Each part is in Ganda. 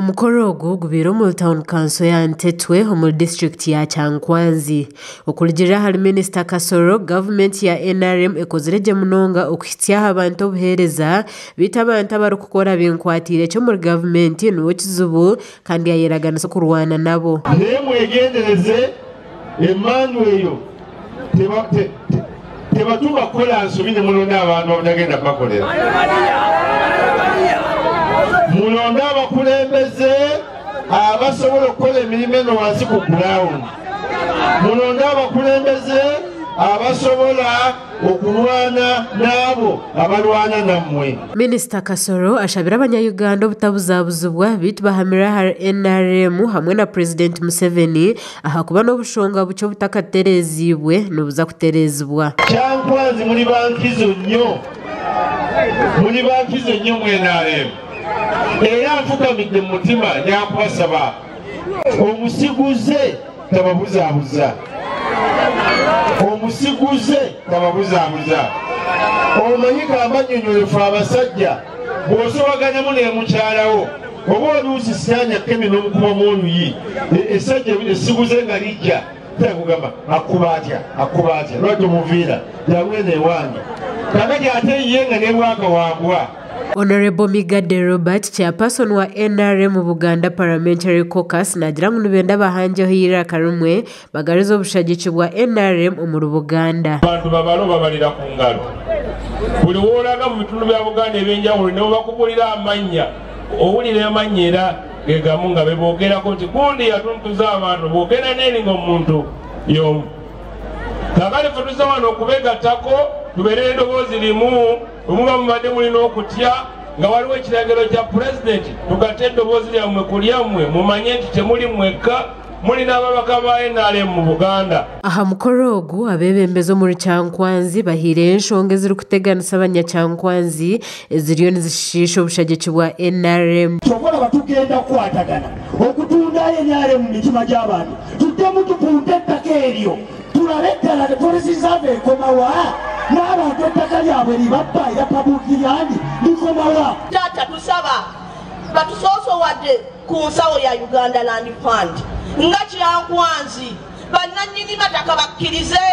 Omukoro ogwo gubeera mu Town Council ya Ntetwe mu district ya Kyankwanzi. Okuligira hali Minister Kasoro, government ya NRM ekozire gye munonga okuhityaho abantu obuheereza bita abantu abarikukora binkwatire ekyo muri government niwo kizibu kandi yayeraganisa kurwana nabo. Nemwegendereze emmandu eyo tebatuma kukola nsobi ne mulonda abantu abutagenda bakolera. Mulonda abakulembeze abasobola okukola emirimu eno wansi ku ground. Mulonda abakulembeze abasobola okulwana n'abo abalwana nammwe. Minister Kasoro ashabira abanyayuganda obutabuzabuzibwa bitu bahamira har NRM hamwe na President Museveni ahakuba n'obushonga bukyo butakaterezibwe n'obuza kuterezibwa. Kyankwanzi muli bankizo nnyo mu NRM. Era nfukamidde mu mutima nyakwasaba omusiguze tababuzaabuza. Omanyi kamanyonyolefu abasajja bw'osobaganyamu n'emukyalawo oba oluusi sanya kemi n'omukubamu oluyi essajja essiguze nga lijja takugamba akuba atya lwaki omuviira yawene ewange kakati ate ye nga nebwaka wambwa. Honorable Migade Robert, chairperson wa NRM Buganda Parliamentary Caucus, nagira ngu nibenda bahanjeho iraka rumwe bagariza obushagikibwa NRM mu Buganda. Abantu babalo babalira ku ngalo. Buli wolaga mu bitundu bya Buganda ebyenjawulo ne bakubulira amanya. Owulira amanya era gegamu nga bebogerako nti gundi yatuntuza abantu boogera neni ng'omuntu y'omu. Kakale ffe tuza wano okubegattako tubeere endoboozi limu omuba mubadde mulina okutya nga waliwo ekiragiro kya president tugatte eddoboozi lyammwe ku lyammwe mumanye nti temuli mwekka mulina ababaka ba NRM mu Buganda. Aha mukoro ogu abebembezi omuri Kyankwanzi bahiire enshonga eziri kuteganisa abanyakyankwanzi eziriyo nizishisha obushagikibwa NRM. Kyokora batugenda kukwatagana okutunda NRM mu mitima gy'abantu tuddemu tupunte ettaka eryo tulabe ddala ne polisi zaave ekomawa n'abantu ettaka lyabwe libabba era pabuukirandi likomawa. Taata tusaba batusoosowadde ku nsawo ya Uganda Land Fund nga Kyankwanzi bannannyini mataka bakkirize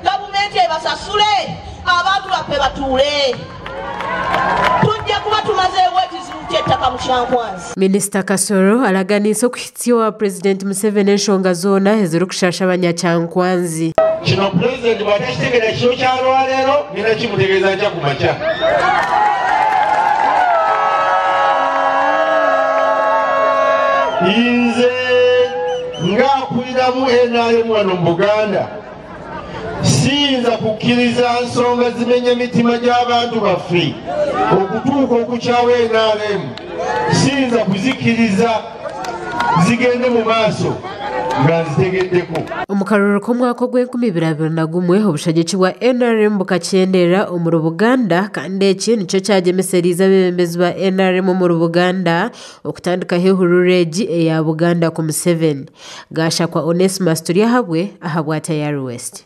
gavumenti ebasasule abantu baffe batuule tujja kuba tumazeewo ekizibu ky'ettaka mu Kyankwanzi. Minister Kasoro alaganisa okuhityawo President Museveni enshonga zoona eziri kushasha abanyakyankwanzi. Kino President bw'atakitegeera kiro kya lwaleero ngenda kimutegeeza nja ku makya. Nze ng'akuliramu NRM wano mu Buganda siyinza kukkiriza nsonga zimenya mitima gy'abantu baffe okutuuka okukyawa NRM. Siyinza kuzikkiriza zigende mu maaso nga nzitegeddeko. Omukaruro k'omwaka gw'e2021 obushagikibwa NRM bukakyendera omuri Buganda kandi eki nikyo kyagemeseriza abebembezi ba NRM omuri Buganda okutandikaho ehurura egi eya Buganda ku Museveni. Gashakwa Onesmus turi ahabwe aha bwa Tayari West.